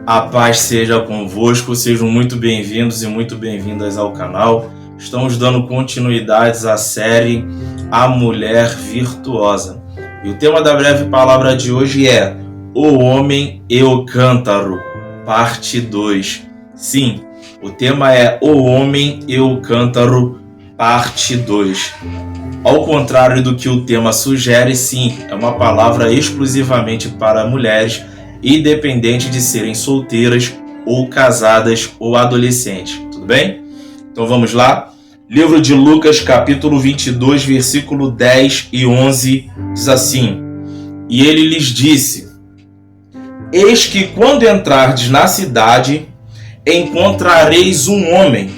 A paz seja convosco, sejam muito bem-vindos e muito bem-vindas ao canal. Estamos dando continuidades à série A Mulher Virtuosa. E o tema da breve palavra de hoje é O Homem e o Cântaro, parte 2. Sim, o tema é O Homem e o Cântaro, parte 2. Ao contrário do que o tema sugere, sim, é uma palavra exclusivamente para mulheres, independente de serem solteiras ou casadas ou adolescentes, tudo bem? Então vamos lá. Livro de Lucas, capítulo 22, versículo 10 e 11, diz assim: E ele lhes disse: Eis que quando entrardes na cidade, encontrareis um homem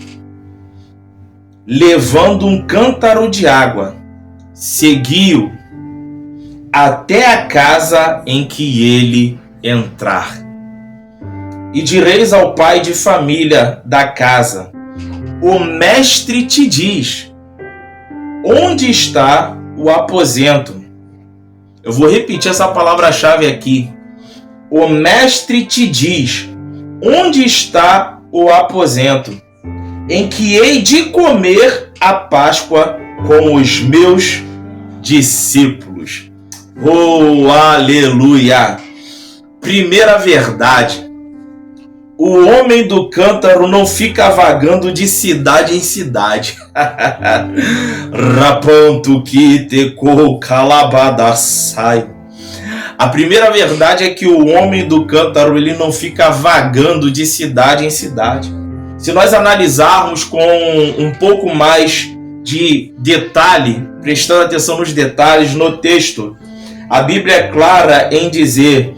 levando um cântaro de água. Segui-o até a casa em que ele entrar. E direis ao pai de família da casa: O mestre te diz, onde está o aposento? Eu vou repetir essa palavra-chave aqui. O mestre te diz, onde está o aposento, em que hei de comer a Páscoa com os meus discípulos. Oh, aleluia! Primeira verdade: o homem do cântaro não fica vagando de cidade em cidade. Raponto que tecou calabadassai. A primeira verdade é que o homem do cântaro ele não fica vagando de cidade em cidade. Se nós analisarmos com um pouco mais de detalhe, prestando atenção nos detalhes no texto, a Bíblia é clara em dizer: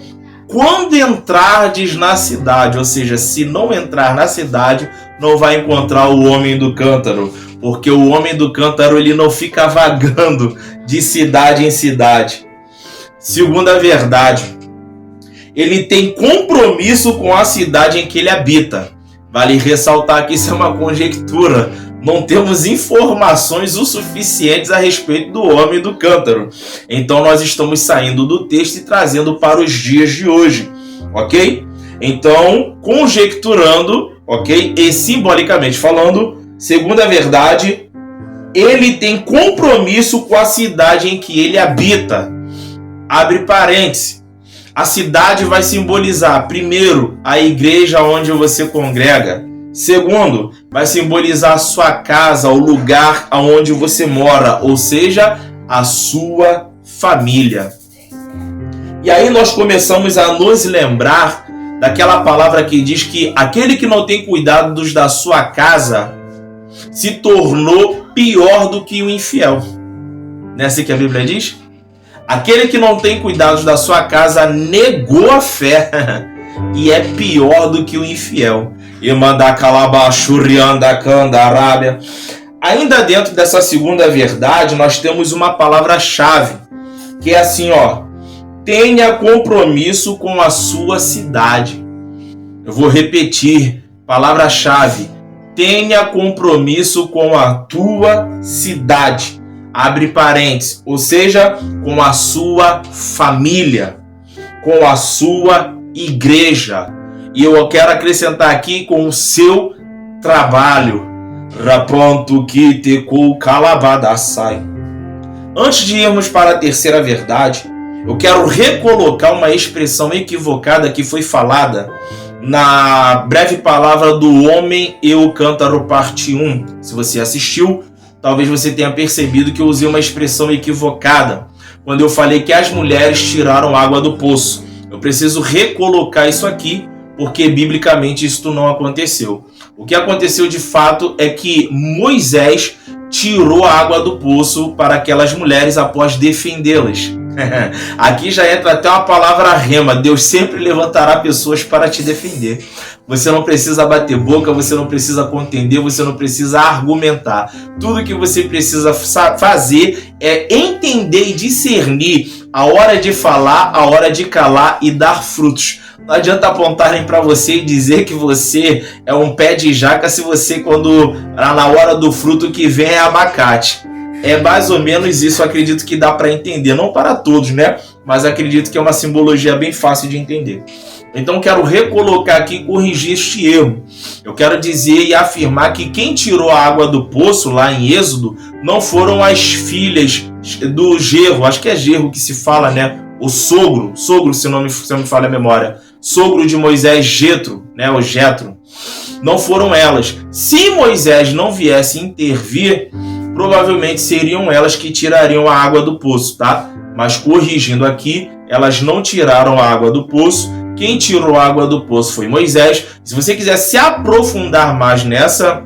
quando entrardes na cidade, ou seja, se não entrar na cidade, não vai encontrar o homem do cântaro, porque o homem do cântaro ele não fica vagando de cidade em cidade. Segunda verdade, ele tem compromisso com a cidade em que ele habita. Vale ressaltar que isso é uma conjectura. Não temos informações o suficientes a respeito do homem do cântaro. Então nós estamos saindo do texto e trazendo para os dias de hoje, ok? Então, conjecturando, ok? E simbolicamente falando, segunda verdade, ele tem compromisso com a cidade em que ele habita. Abre parênteses. A cidade vai simbolizar, primeiro, a igreja onde você congrega. Segundo, vai simbolizar a sua casa, o lugar onde você mora, ou seja, a sua família. E aí nós começamos a nos lembrar daquela palavra que diz que aquele que não tem cuidado dos da sua casa se tornou pior do que o infiel. Não é assim que a Bíblia diz? Aquele que não tem cuidados da sua casa negou a fé e é pior do que o infiel. Ainda dentro dessa segunda verdade, nós temos uma palavra-chave, que é assim, ó: tenha compromisso com a sua cidade. Eu vou repetir, palavra-chave: tenha compromisso com a tua cidade. Abre parênteses, ou seja, com a sua família, com a sua igreja. E eu quero acrescentar aqui com o seu trabalho. Raponto que tecou calabadassai. Antes de irmos para a terceira verdade, eu quero recolocar uma expressão equivocada que foi falada na breve palavra do Homem e o Cântaro, parte 1. Se você assistiu, talvez você tenha percebido que eu usei uma expressão equivocada quando eu falei que as mulheres tiraram água do poço. Eu preciso recolocar isso aqui, porque biblicamente isso não aconteceu. O que aconteceu de fato é que Moisés tirou a água do poço para aquelas mulheres após defendê-las. Aqui já entra até uma palavra rema: Deus sempre levantará pessoas para te defender. Você não precisa bater boca, você não precisa contender, você não precisa argumentar. Tudo que você precisa fazer é entender e discernir a hora de falar, a hora de calar e dar frutos. Não adianta apontarem para você e dizer que você é um pé de jaca se você, quando na hora do fruto que vem é abacate. É mais ou menos isso, eu acredito que dá para entender. Não para todos, né? Mas acredito que é uma simbologia bem fácil de entender. Então quero recolocar aqui e corrigir este erro. Eu quero dizer e afirmar que quem tirou a água do poço lá em Êxodo não foram as filhas do genro, acho que é genro que se fala, né? O sogro, se não me falha a memória, sogro de Moisés, Jetro, né? O Jetro. Não foram elas. Se Moisés não viesse intervir, provavelmente seriam elas que tirariam a água do poço, tá? Mas corrigindo aqui, elas não tiraram a água do poço. Quem tirou a água do poço foi Moisés. Se você quiser se aprofundar mais nessa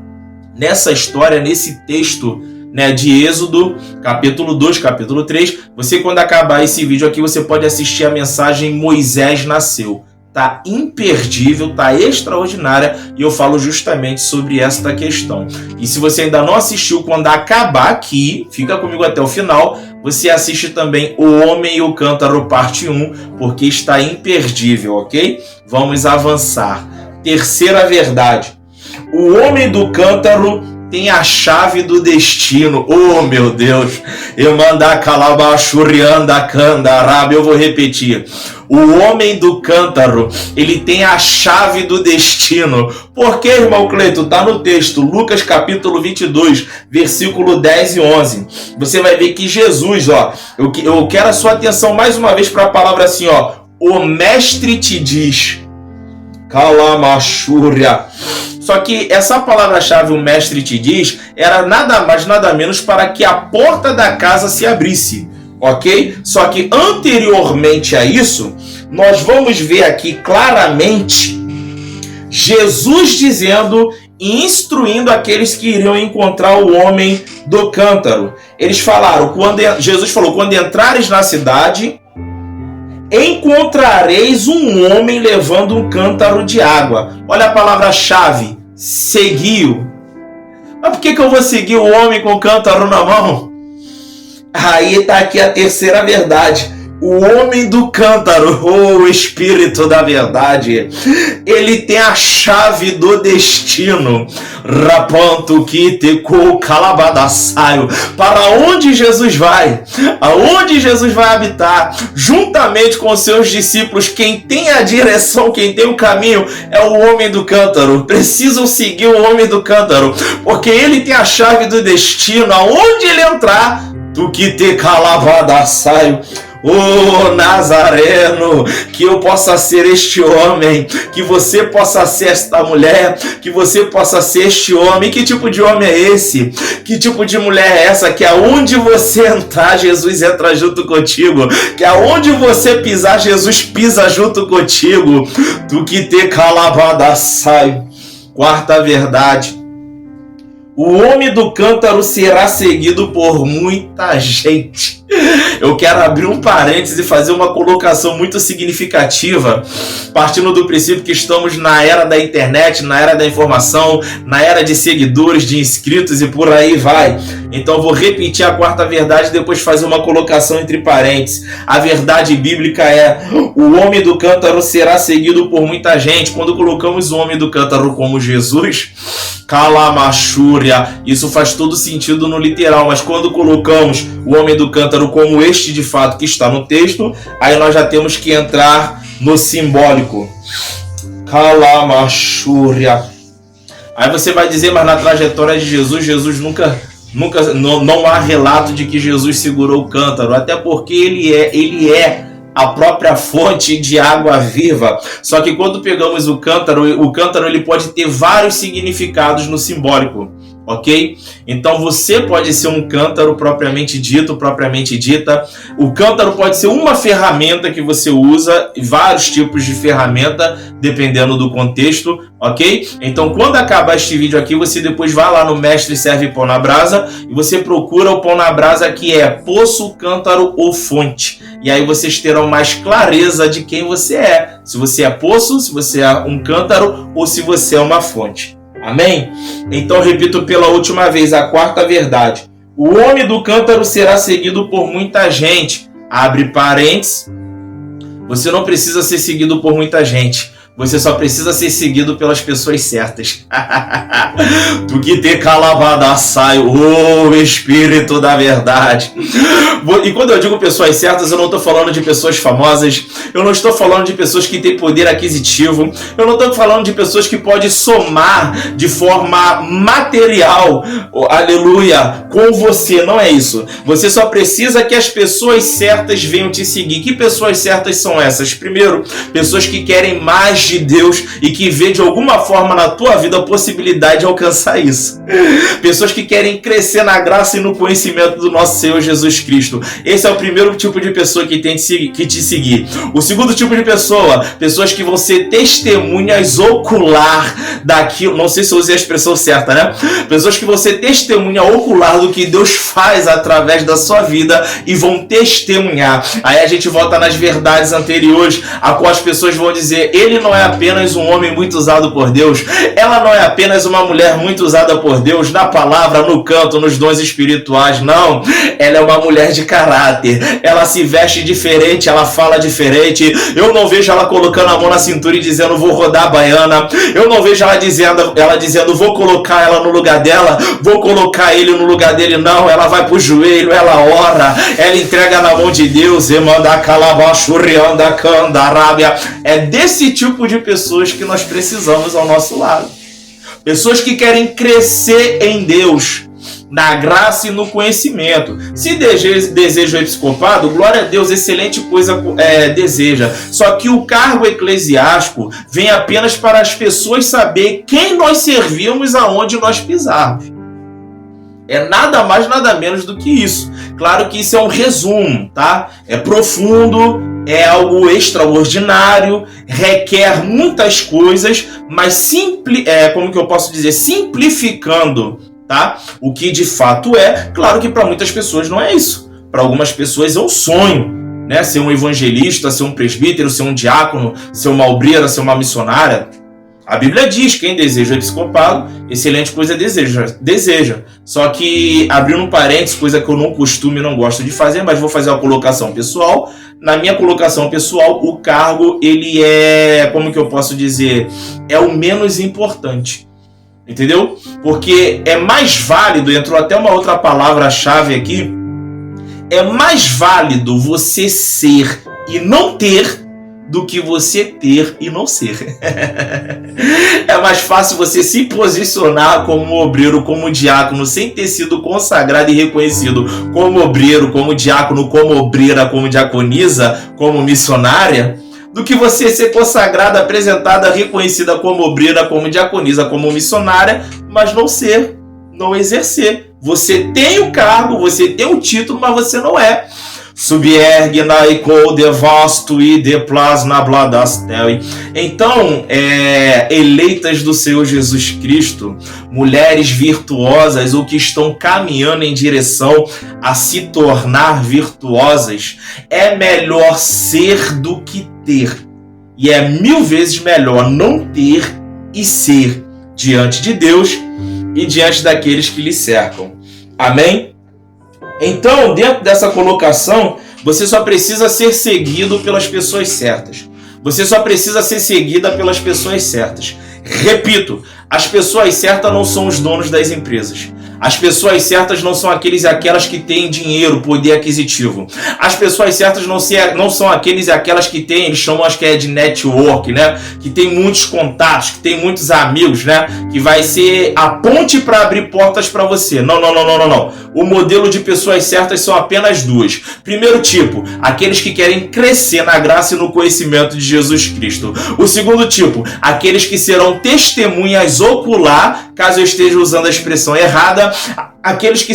história, nesse texto, né, de Êxodo, capítulo 2, capítulo 3, você, quando acabar esse vídeo aqui, você pode assistir a mensagem Moisés Nasceu. Tá imperdível, tá extraordinária, e eu falo justamente sobre esta questão. E se você ainda não assistiu, quando acabar aqui, fica comigo até o final, você assiste também O Homem e o Cântaro parte 1, porque está imperdível, ok? Vamos avançar. Terceira verdade. O homem do cântaro tem a chave do destino. Oh, meu Deus! Eu manda calabachurianda candaraba. Eu vou repetir. O homem do cântaro, ele tem a chave do destino. Por que, irmão Cleito? Está no texto, Lucas capítulo 22, versículo 10 e 11. Você vai ver que Jesus, ó, eu quero a sua atenção mais uma vez para a palavra assim, ó. O mestre te diz. Calamachúria. Só que essa palavra-chave, o mestre te diz, era nada mais, nada menos para que a porta da casa se abrisse, ok? Só que anteriormente a isso, nós vamos ver aqui claramente Jesus dizendo e instruindo aqueles que iriam encontrar o homem do cântaro. Eles falaram, Jesus falou, quando entrares na cidade, encontrareis um homem levando um cântaro de água. Olha a palavra-chave, seguiu. Mas por que eu vou seguir o homem com o cântaro na mão? Aí está aqui a terceira verdade. O homem do cântaro, o Espírito da verdade, ele tem a chave do destino. Rapanto que tecou calabadaçaio. Para onde Jesus vai? Aonde Jesus vai habitar? Juntamente com os seus discípulos, quem tem a direção, quem tem o caminho, é o homem do cântaro. Precisam seguir o homem do cântaro, porque ele tem a chave do destino. Aonde ele entrar, tu que te calabadaçaio. Oh, Nazareno, que eu possa ser este homem, que você possa ser esta mulher, que você possa ser este homem. Que tipo de homem é esse? Que tipo de mulher é essa? Que aonde você entrar, Jesus entra junto contigo. Que aonde você pisar, Jesus pisa junto contigo. Tu que te calabada sai. Quarta verdade. O homem do cântaro será seguido por muita gente. Eu quero abrir um parênteses e fazer uma colocação muito significativa, partindo do princípio que estamos na era da internet, na era da informação, na era de seguidores, de inscritos e por aí vai. Então eu vou repetir a quarta verdade e depois fazer uma colocação entre parênteses. A verdade bíblica é: o homem do cântaro será seguido por muita gente. Quando colocamos o homem do cântaro como Jesus, calamachúria, isso faz todo sentido no literal, mas quando colocamos o homem do cântaro como este de fato que está no texto, aí nós já temos que entrar no simbólico. Calamachúria. Aí você vai dizer, mas na trajetória de Jesus não há relato de que Jesus segurou o cântaro, até porque ele é a própria fonte de água viva. Só que quando pegamos o cântaro ele pode ter vários significados no simbólico, ok? Então você pode ser um cântaro propriamente dito, propriamente dita. O cântaro pode ser uma ferramenta que você usa, vários tipos de ferramenta, dependendo do contexto, ok? Então quando acabar este vídeo aqui, você depois vai lá no Mestre Serve Pão na Brasa e você procura o pão na brasa que é poço, cântaro ou fonte. E aí vocês terão mais clareza de quem você é. Se você é poço, se você é um cântaro ou se você é uma fonte. Amém? Então repito pela última vez a quarta verdade. O homem do cântaro será seguido por muita gente. Abre parênteses. Você não precisa ser seguido por muita gente. Você só precisa ser seguido pelas pessoas certas. Tu que te calabada sai, ô Espírito da verdade. E quando eu digo pessoas certas, eu não estou falando de pessoas famosas, eu não estou falando de pessoas que têm poder aquisitivo, eu não estou falando de pessoas que podem somar de forma material, aleluia, com você. Não é isso. Você só precisa que as pessoas certas venham te seguir. Que pessoas certas são essas? Primeiro, pessoas que querem mais de Deus e que vê de alguma forma na tua vida a possibilidade de alcançar isso. Pessoas que querem crescer na graça e no conhecimento do nosso Senhor Jesus Cristo. Esse é o primeiro tipo de pessoa que tem que te seguir. O segundo tipo de pessoa, pessoas que vão ser testemunhas ocular daquilo, não sei se eu usei a expressão certa, né? Pessoas que vão ser testemunha ocular do que Deus faz através da sua vida e vão testemunhar. Aí a gente volta nas verdades anteriores, a qual as pessoas vão dizer: ele não é apenas um homem muito usado por Deus, ela não é apenas uma mulher muito usada por Deus na palavra, no canto, nos dons espirituais. Não, ela é uma mulher de caráter, ela se veste diferente, ela fala diferente. Eu não vejo ela colocando a mão na cintura e dizendo: vou rodar a baiana. Eu não vejo ela dizendo vou colocar ela no lugar dela, vou colocar ele no lugar dele. Não, ela vai pro joelho, ela ora, ela entrega na mão de Deus. É desse tipo de pessoas que nós precisamos ao nosso lado. Pessoas que querem crescer em Deus, na graça e no conhecimento. Se deseja o episcopado, glória a Deus, excelente coisa deseja. Só que o cargo eclesiástico vem apenas para as pessoas saber quem nós servimos, aonde nós pisarmos. É nada mais, nada menos do que isso. Claro que isso é um resumo, tá? É profundo, é algo extraordinário, requer muitas coisas, mas como que eu posso dizer? Simplificando, tá? O que de fato é. Claro que para muitas pessoas não é isso. Para algumas pessoas é um sonho, né? Ser um evangelista, ser um presbítero, ser um diácono, ser uma obreira, ser uma missionária. A Bíblia diz: quem deseja o episcopado, excelente coisa deseja. Só que, abrindo um parênteses, coisa que eu não costumo e não gosto de fazer, mas vou fazer uma colocação pessoal. Na minha colocação pessoal, o cargo, ele é, como que eu posso dizer, é o menos importante. Entendeu? Porque é mais válido, entrou até uma outra palavra-chave aqui, é mais válido você ser e não ter do que você ter e não ser. É mais fácil você se posicionar como obreiro, como diácono, sem ter sido consagrado e reconhecido como obreiro, como diácono, como obreira, como diaconisa, como missionária, do que você ser consagrada, apresentada, reconhecida como obreira, como diaconisa, como missionária, mas não exercer. Você tem o cargo, você tem o título, mas você não é. Então, eleitas do Senhor Jesus Cristo, mulheres virtuosas ou que estão caminhando em direção a se tornar virtuosas, é melhor ser do que ter. E é 1000 vezes melhor não ter e ser diante de Deus e diante daqueles que lhe cercam. Amém? Então, dentro dessa colocação, você só precisa ser seguido pelas pessoas certas. Você só precisa ser seguida pelas pessoas certas. Repito, as pessoas certas não são os donos das empresas. As pessoas certas não são aqueles e aquelas que têm dinheiro, poder aquisitivo. As pessoas certas não são aqueles e aquelas que têm, eles chamam, acho que é de network, né? Que tem muitos contatos, que tem muitos amigos, né? Que vai ser a ponte para abrir portas para você. Não. O modelo de pessoas certas são apenas duas. Primeiro tipo, aqueles que querem crescer na graça e no conhecimento de Jesus Cristo. O segundo tipo, aqueles que serão testemunhas ocular, caso eu esteja usando a expressão errada, aqueles que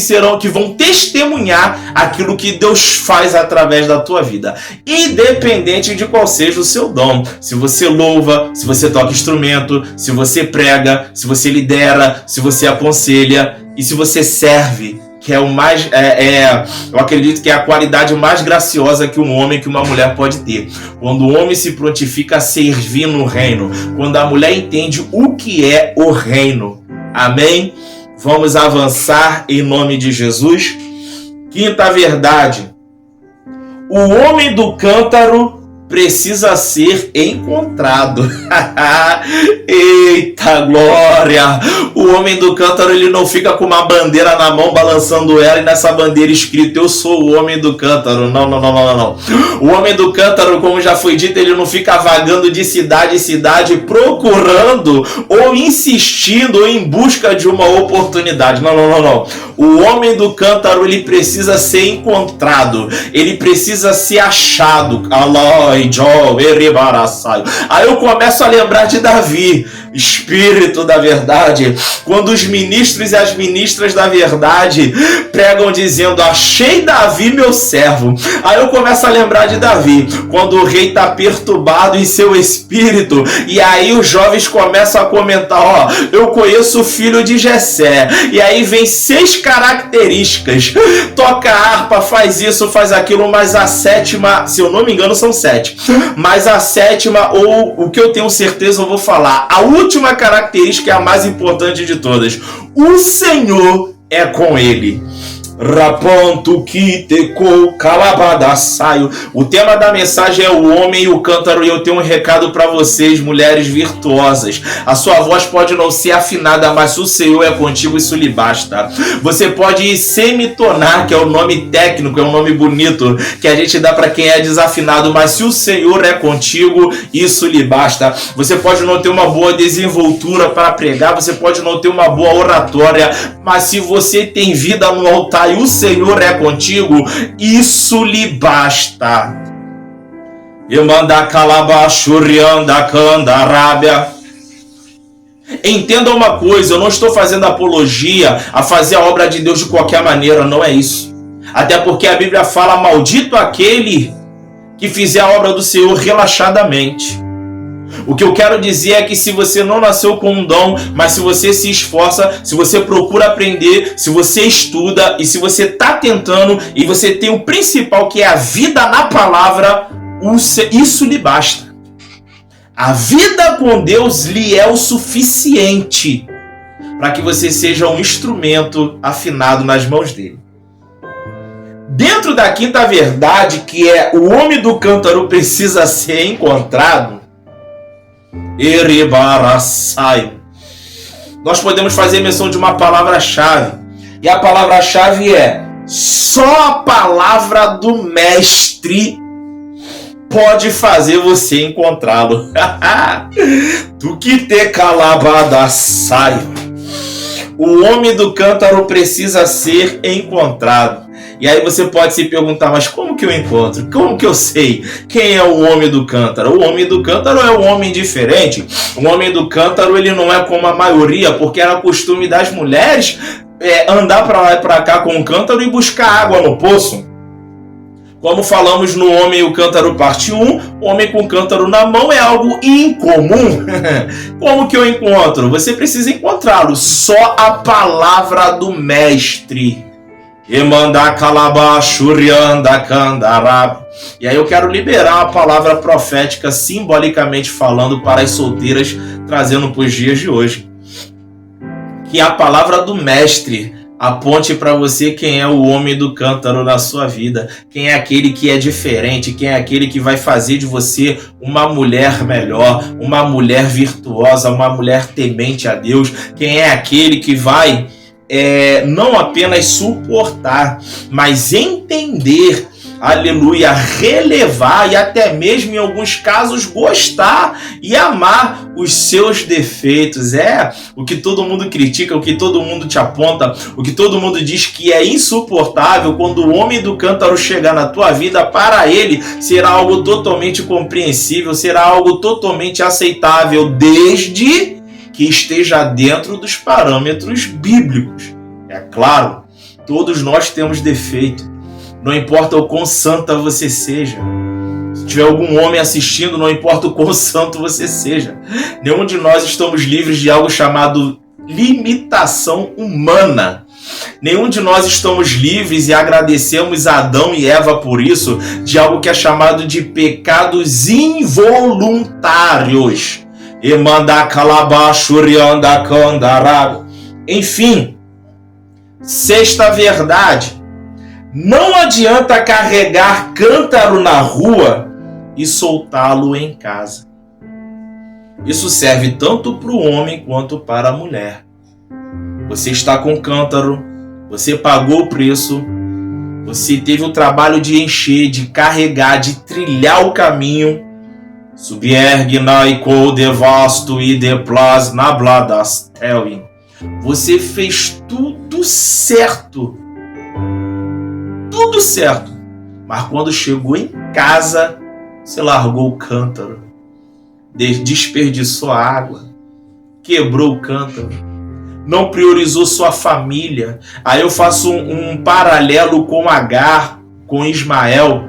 vão testemunhar aquilo que Deus faz através da tua vida, independente de qual seja o seu dom. Se você louva, se você toca instrumento, se você prega, se você lidera, se você aconselha e se você serve, que é o mais, eu acredito que é a qualidade mais graciosa que um homem, que uma mulher pode ter. Quando o homem se prontifica a servir no reino, quando a mulher entende o que é o reino. Amém? Vamos avançar em nome de Jesus. Quinta verdade: o homem do cântaro precisa ser encontrado. Eita glória! O homem do cântaro, ele não fica com uma bandeira na mão balançando ela e nessa bandeira escrito: eu sou o homem do cântaro. Não. O homem do cântaro, como já foi dito, ele não fica vagando de cidade em cidade procurando ou insistindo ou em busca de uma oportunidade. Não. O homem do cântaro, ele precisa ser encontrado, ele precisa ser achado. Aí eu começo a lembrar de Davi, Espírito da verdade, quando os ministros e as ministras da verdade pregam dizendo: achei Davi meu servo. Aí eu começo a lembrar de Davi, quando o rei está perturbado em seu espírito, e aí os jovens começam a comentar: eu conheço o filho de Jessé, e aí vem 6 características: toca harpa, faz isso, faz aquilo, mas a 7ª, se eu não me engano são 7, mas a 7ª, ou o que eu tenho certeza eu vou falar, a última característica é a mais importante de todas: o Senhor é com ele. Raponto que tecou calabadaçaio. O tema da mensagem é o homem e o cântaro, e eu tenho um recado para vocês, mulheres virtuosas. A sua voz pode não ser afinada, mas se o Senhor é contigo, isso lhe basta. Você pode semitonar, que é o nome técnico, é um nome bonito que a gente dá para quem é desafinado, mas se o Senhor é contigo, isso lhe basta. Você pode não ter uma boa desenvoltura para pregar, você pode não ter uma boa oratória, mas se você tem vida no altar e o Senhor é contigo, isso lhe basta. Entenda uma coisa, eu não estou fazendo apologia a fazer a obra de Deus de qualquer maneira, não é isso. Até porque a Bíblia fala: maldito aquele que fizer a obra do Senhor relaxadamente. O que eu quero dizer é que se você não nasceu com um dom, mas se você se esforça, se você procura aprender, se você estuda e se você está tentando e você tem o principal, que é a vida na palavra, isso lhe basta. A vida com Deus lhe é o suficiente para que você seja um instrumento afinado nas mãos dele. Dentro da quinta verdade, que é o homem do cântaro precisa ser encontrado, nós podemos fazer menção de uma palavra-chave, e a palavra-chave é: só a palavra do mestre pode fazer você encontrá-lo. Tu que te calabada sai. O homem do cântaro precisa ser encontrado. E aí você pode se perguntar: mas como que eu encontro? Como que eu sei quem é o homem do cântaro? O homem do cântaro é um homem diferente. O homem do cântaro, ele não é como a maioria, porque era costume das mulheres andar para lá e para cá com um cântaro e buscar água no poço. Como falamos no Homem e o Cântaro parte 1, o homem com cântaro na mão é algo incomum. Como que eu encontro? Você precisa encontrá-lo. Só a palavra do mestre. E aí eu quero liberar a palavra profética, simbolicamente falando, para as solteiras, trazendo para os dias de hoje. Que a palavra do mestre aponte para você quem é o homem do cântaro na sua vida, quem é aquele que é diferente, quem é aquele que vai fazer de você uma mulher melhor, uma mulher virtuosa, uma mulher temente a Deus, quem é aquele que vai não apenas suportar, mas entender, aleluia, relevar e até mesmo em alguns casos gostar e amar os seus defeitos. O que todo mundo critica, o que todo mundo te aponta, o que todo mundo diz que é insuportável, quando o homem do cântaro chegar na tua vida, para ele será algo totalmente compreensível, será algo totalmente aceitável, desde que esteja dentro dos parâmetros bíblicos. É claro, todos nós temos defeito. Não importa o quão santa você seja. Se tiver algum homem assistindo, não importa o quão santo você seja. Nenhum de nós estamos livres de algo chamado limitação humana. Nenhum de nós estamos livres, e agradecemos a Adão e Eva por isso, de algo que é chamado de pecados involuntários. Enfim, sexta verdade: não adianta carregar cântaro na rua e soltá-lo em casa. Isso serve tanto para o homem quanto para a mulher. Você está com cântaro, você pagou o preço, você teve o trabalho de encher, de carregar, de trilhar o caminho. Subiergue naiko devasto e deplas nabladas telin. Você fez tudo certo. Tudo certo. Mas quando chegou em casa, você largou o cântaro. Desperdiçou a água. Quebrou o cântaro. Não priorizou sua família. Aí eu faço um paralelo com Agar, com Ismael.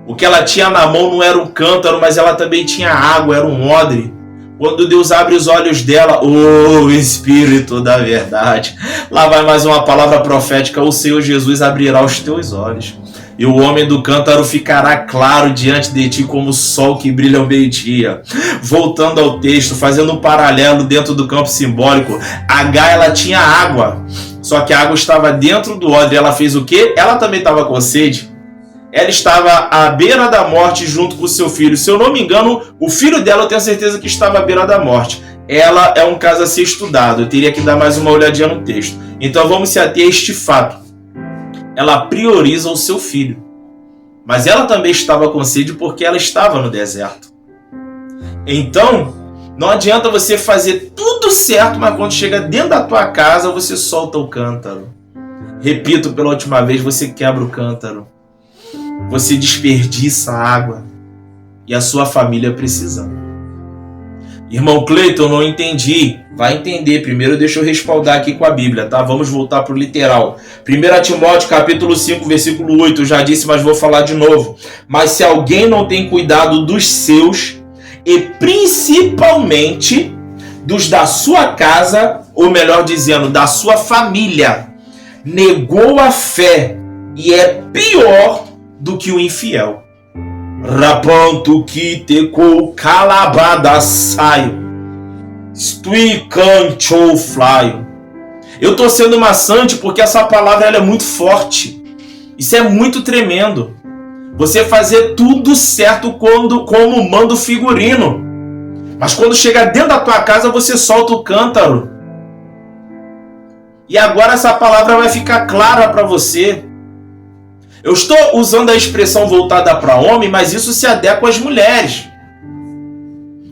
O que ela tinha na mão não era um cântaro, mas ela também tinha água, era um odre. Quando Deus abre os olhos dela, oh Espírito da verdade, lá vai mais uma palavra profética, o Senhor Jesus abrirá os teus olhos. E o homem do cântaro ficará claro diante de ti como o sol que brilha ao meio-dia. Voltando ao texto, fazendo um paralelo dentro do campo simbólico, Agar, ela tinha água, só que a água estava dentro do odre. Ela fez o quê? Ela também estava com sede. Ela estava à beira da morte junto com o seu filho. Se eu não me engano, o filho dela, eu tenho certeza que estava à beira da morte. Ela é um caso a ser estudado. Eu teria que dar mais uma olhadinha no texto. Então vamos se ater a este fato. Ela prioriza o seu filho. Mas ela também estava com sede porque ela estava no deserto. Então, não adianta você fazer tudo certo, mas quando chega dentro da tua casa, você solta o cântaro. Repito pela última vez, você quebra o cântaro. Você desperdiça a água. E a sua família precisando. Irmão Cleiton, não entendi. Vai entender. Primeiro deixa eu respaldar aqui com a Bíblia, tá? Vamos voltar para o literal. 1 Timóteo capítulo 5, versículo 8. Eu já disse, mas vou falar de novo. Mas se alguém não tem cuidado dos seus, e principalmente dos da sua casa, ou melhor dizendo, da sua família, negou a fé e é pior do que o infiel. Rapanto que tecou calabada saio. Stui cancho flaio. Eu tô sendo maçante porque essa palavra ela é muito forte. Isso é muito tremendo. Você fazer tudo certo como manda o figurino. Mas quando chega dentro da tua casa, você solta o cântaro. E agora essa palavra vai ficar clara para você. Eu estou usando a expressão voltada para homem, mas isso se adequa às mulheres.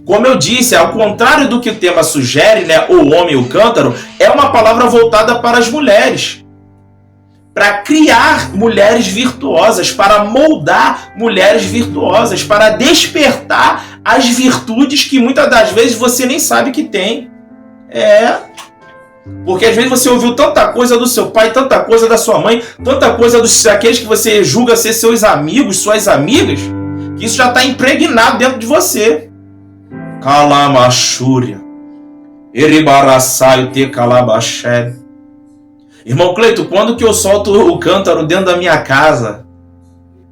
Como eu disse, ao contrário do que o tema sugere, né, o homem e o cântaro, é uma palavra voltada para as mulheres. Para criar mulheres virtuosas, para moldar mulheres virtuosas, para despertar as virtudes que muitas das vezes você nem sabe que tem. Porque às vezes você ouviu tanta coisa do seu pai, tanta coisa da sua mãe, tanta coisa daqueles que você julga ser seus amigos, suas amigas, que isso já está impregnado dentro de você. Calamachúria. Eribaraçaio te calabaxé. Irmão Cleito, quando que eu solto o cântaro dentro da minha casa?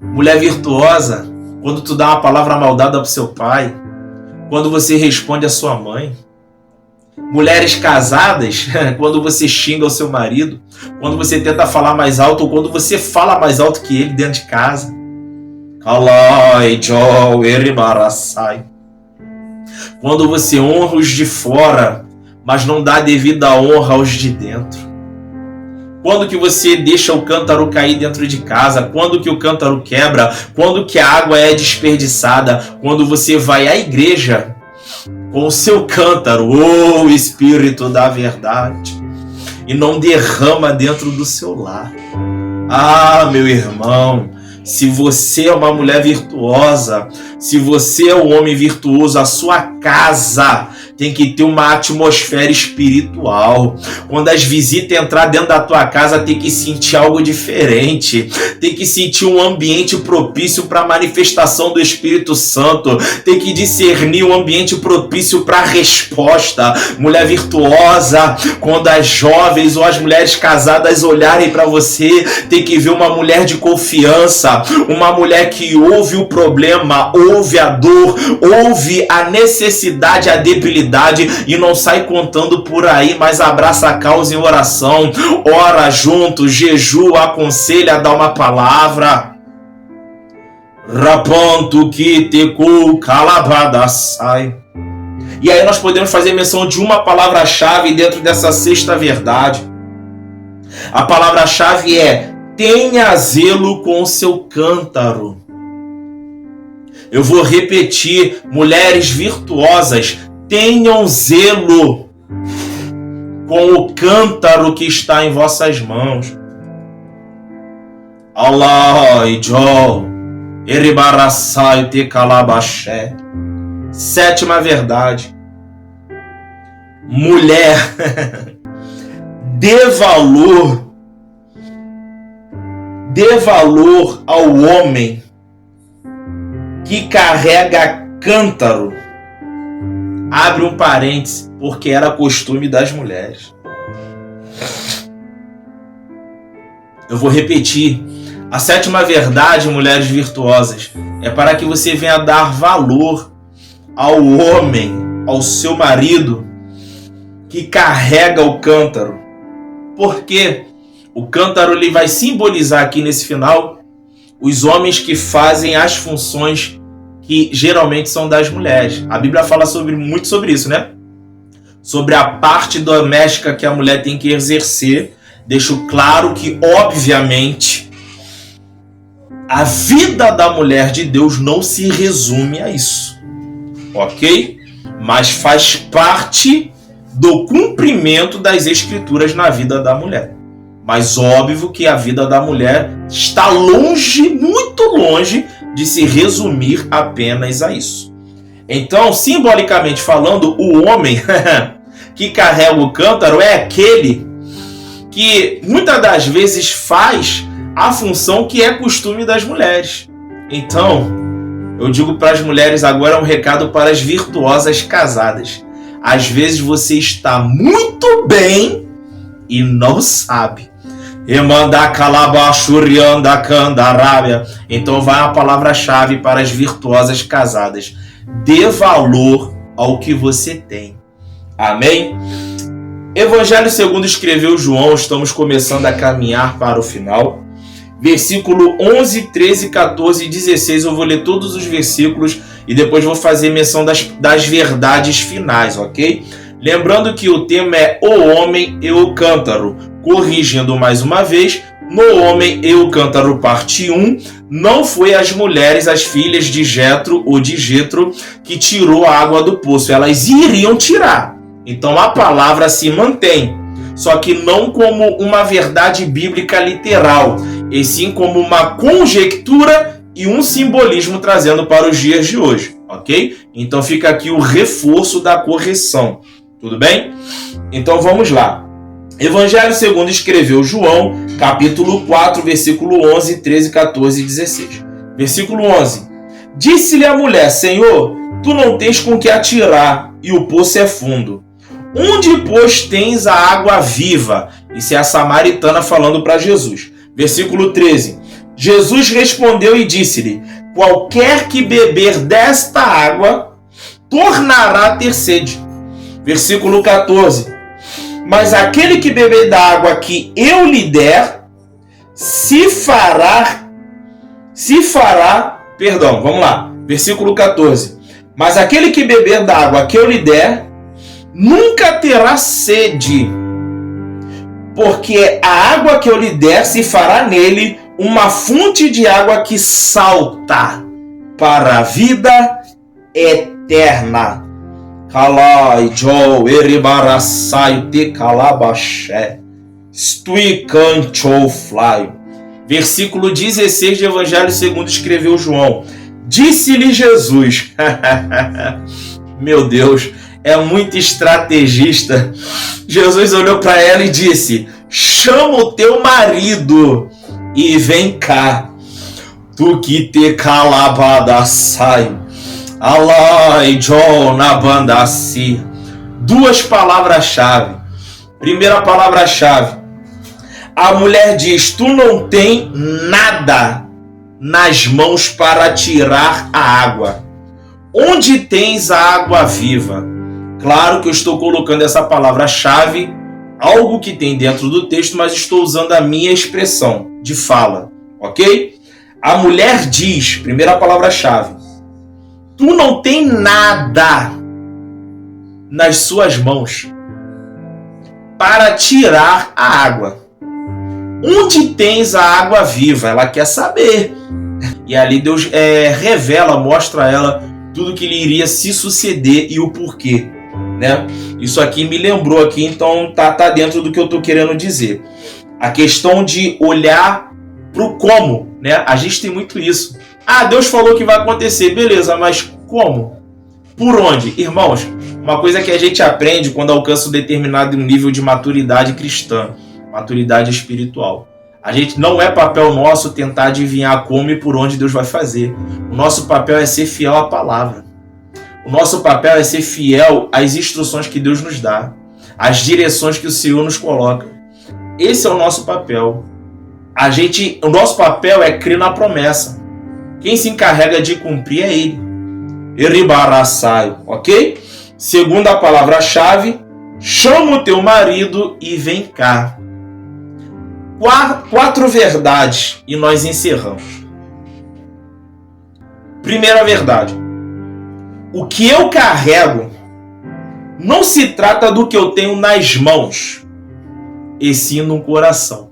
Mulher virtuosa, quando tu dá uma palavra maldada pro seu pai, quando você responde à sua mãe. Mulheres casadas, quando você xinga o seu marido, quando você tenta falar mais alto ou quando você fala mais alto que ele dentro de casa. Quando você honra os de fora, mas não dá devida honra aos de dentro. Quando que você deixa o cântaro cair dentro de casa? Quando que o cântaro quebra? Quando que a água é desperdiçada? Quando você vai à igreja com o seu cântaro, ô Espírito da verdade, e não derrama dentro do seu lar. Ah, meu irmão, se você é uma mulher virtuosa, se você é um homem virtuoso, a sua casa tem que ter uma atmosfera espiritual. Quando as visitas entrar dentro da tua casa, tem que sentir algo diferente. Tem que sentir um ambiente propício para a manifestação do Espírito Santo. Tem que discernir um ambiente propício para a resposta. Mulher virtuosa, quando as jovens ou as mulheres casadas olharem para você, tem que ver uma mulher de confiança. Uma mulher que ouve o problema, ouve a dor, ouve a necessidade, a debilidade, e não sai contando por aí, mas abraça a causa em oração, ora junto, jejua, aconselha, dá uma palavra. Rapanto que teco calabadassai. E aí nós podemos fazer menção de uma palavra-chave dentro dessa sexta verdade. A palavra-chave é: tenha zelo com o seu cântaro. Eu vou repetir, mulheres virtuosas, tenham zelo com o cântaro que está em vossas mãos. Allah ijol eribarassai te calabaxé. Sétima verdade. Mulher, dê valor ao homem que carrega cântaro. Abre um parêntese, porque era costume das mulheres. Eu vou repetir. A sétima verdade, mulheres virtuosas, é para que você venha dar valor ao homem, ao seu marido, que carrega o cântaro. Porque o cântaro ele vai simbolizar aqui nesse final os homens que fazem as funções que geralmente são das mulheres. A Bíblia fala muito sobre isso, né? Sobre a parte doméstica que a mulher tem que exercer. Deixo claro que, obviamente, a vida da mulher de Deus não se resume a isso, ok? Mas faz parte do cumprimento das Escrituras na vida da mulher. Mas óbvio que a vida da mulher está longe, muito longe, de se resumir apenas a isso. Então, simbolicamente falando, o homem que carrega o cântaro é aquele que muitas das vezes faz a função que é costume das mulheres. Então, eu digo para as mulheres agora um recado para as virtuosas casadas. Às vezes você está muito bem e não sabe. Então vai a palavra-chave para as virtuosas casadas. Dê valor ao que você tem. Amém? Evangelho segundo escreveu João, estamos começando a caminhar para o final. Versículo 11, 13, 14 e 16, eu vou ler todos os versículos e depois vou fazer menção das verdades finais, ok? Lembrando que o tema é o homem e o cântaro. Corrigindo mais uma vez, no homem e o cântaro parte 1, não foi as mulheres, as filhas de Jetro ou de Jetro, que tirou a água do poço. Elas iriam tirar. Então a palavra se mantém. Só que não como uma verdade bíblica literal, e sim como uma conjectura e um simbolismo trazendo para os dias de hoje, ok? Então fica aqui o reforço da correção, tudo bem? Então vamos lá. Evangelho segundo escreveu João, capítulo 4, versículo 11, 13, 14 e 16. Versículo 11. Disse-lhe a mulher: Senhor, tu não tens com que atirar, e o poço é fundo. Onde, pois, tens a água viva? Isso é a samaritana falando para Jesus. Versículo 13. Jesus respondeu e disse-lhe: qualquer que beber desta água, tornará a ter sede. Versículo 14. Mas aquele que beber da água que eu lhe der, vamos lá. Versículo 14. Mas aquele que beber da água que eu lhe der, nunca terá sede, porque a água que eu lhe der se fará nele uma fonte de água que salta para a vida eterna. Kalai jo eribarassai te calabaxé stuicancho fly. Versículo 16 de Evangelho segundo escreveu João. Disse-lhe Jesus. Meu Deus, é muito estrategista. Jesus olhou para ela e disse: chama o teu marido e vem cá. Tu que te calabadassai. Alai jo nabandassi. Duas palavras-chave. Primeira palavra-chave. A mulher diz: tu não tem nada nas mãos para tirar a água. Onde tens a água viva? Claro que eu estou colocando essa palavra-chave, algo que tem dentro do texto, mas estou usando a minha expressão de fala, ok? A mulher diz, primeira palavra-chave, tu não tem nada nas suas mãos para tirar a água. Onde tens a água viva? Ela quer saber. E ali Deus revela, mostra a ela tudo que lhe iria se suceder e o porquê, né? Isso aqui me lembrou aqui, então tá dentro do que eu tô querendo dizer. A questão de olhar pro como, né? A gente tem muito isso. Ah, Deus falou que vai acontecer, beleza, mas como? Por onde? Irmãos, uma coisa que a gente aprende quando alcança um determinado nível de maturidade cristã, maturidade espiritual. A gente não é papel nosso tentar adivinhar como e por onde Deus vai fazer. O nosso papel é ser fiel à palavra. O nosso papel é ser fiel às instruções que Deus nos dá, às direções que o Senhor nos coloca. Esse é o nosso papel. O nosso papel é crer na promessa. Quem se encarrega de cumprir é Ele. Eribaraçaio, ok? Segunda palavra-chave, chama o teu marido e vem cá. 4 verdades e nós encerramos. Primeira verdade. O que eu carrego não se trata do que eu tenho nas mãos, e sim no coração.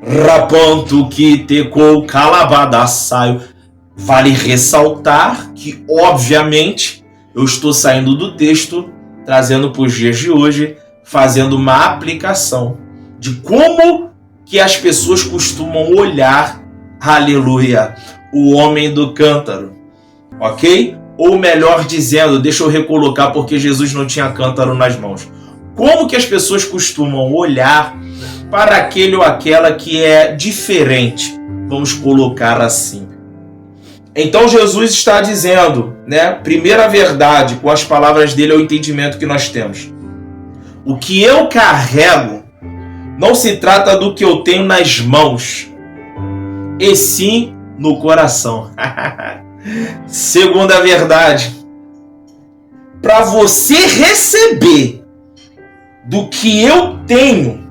Rapanto que tecou calabadaçaio. Vale ressaltar que, obviamente, eu estou saindo do texto, trazendo para os dias de hoje, fazendo uma aplicação de como que as pessoas costumam olhar, aleluia, o homem do cântaro, ok? Ou melhor dizendo, deixa eu recolocar porque Jesus não tinha cântaro nas mãos. Como que as pessoas costumam olhar para aquele ou aquela que é diferente? Vamos colocar assim. Então Jesus está dizendo, né? Primeira verdade, com as palavras dele é o entendimento que nós temos. O que eu carrego não se trata do que eu tenho nas mãos, e sim no coração. Segunda verdade, para você receber do que eu tenho,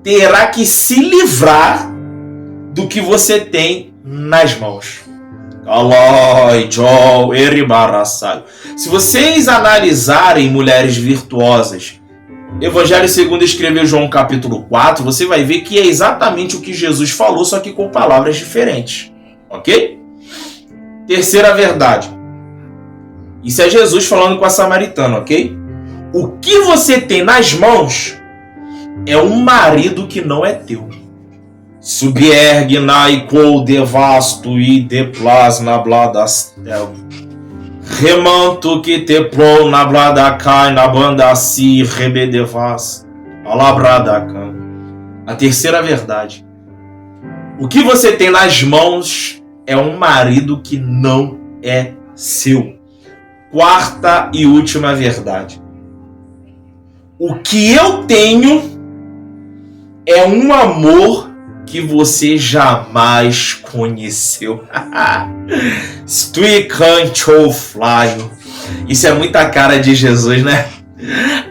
terá que se livrar do que você tem nas mãos. Se vocês analisarem mulheres virtuosas, Evangelho segundo escreveu João capítulo 4, você vai ver que é exatamente o que Jesus falou, só que com palavras diferentes. Ok? Terceira verdade. Isso é Jesus falando com a samaritana, ok? O que você tem nas mãos é um marido que não é teu. Subergue naicou devasto e deplas na bladastel. Remanto que te plou na bladacai na banda si rebedevas. Alabradacam. A terceira verdade. O que você tem nas mãos é um marido que não é seu. Quarta e última verdade. O que eu tenho é um amor que você jamais conheceu. Isso é muita cara de Jesus, né?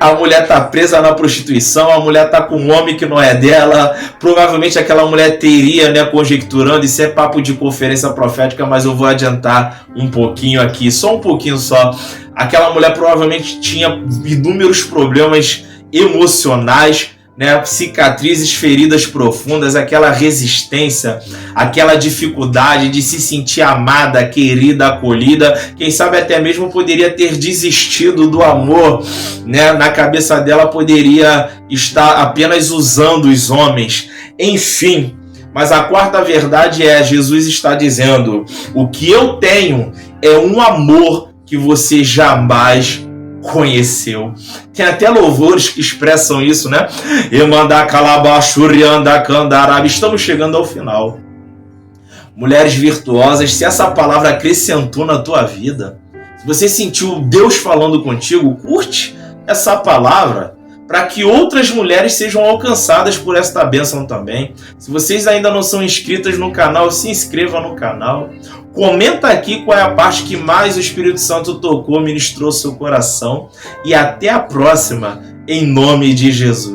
A mulher tá presa na prostituição, a mulher tá com um homem que não é dela, provavelmente aquela mulher teria, né, conjecturando, isso é papo de conferência profética, mas eu vou adiantar um pouquinho aqui, só um pouquinho só. Aquela mulher provavelmente tinha inúmeros problemas emocionais, né, cicatrizes, feridas profundas, aquela resistência, aquela dificuldade de se sentir amada, querida, acolhida, quem sabe até mesmo poderia ter desistido do amor, né? Na cabeça dela poderia estar apenas usando os homens, enfim. Mas a quarta verdade é, Jesus está dizendo, o que eu tenho é um amor que você jamais conheceu. Tem até louvores que expressam isso, né? Estamos chegando ao final. Mulheres virtuosas, se essa palavra acrescentou na tua vida, se você sentiu Deus falando contigo, curte essa palavra para que outras mulheres sejam alcançadas por esta bênção também. Se vocês ainda não são inscritas no canal, se inscreva no canal. Comenta aqui qual é a parte que mais o Espírito Santo tocou, ministrou seu coração. E até a próxima, em nome de Jesus.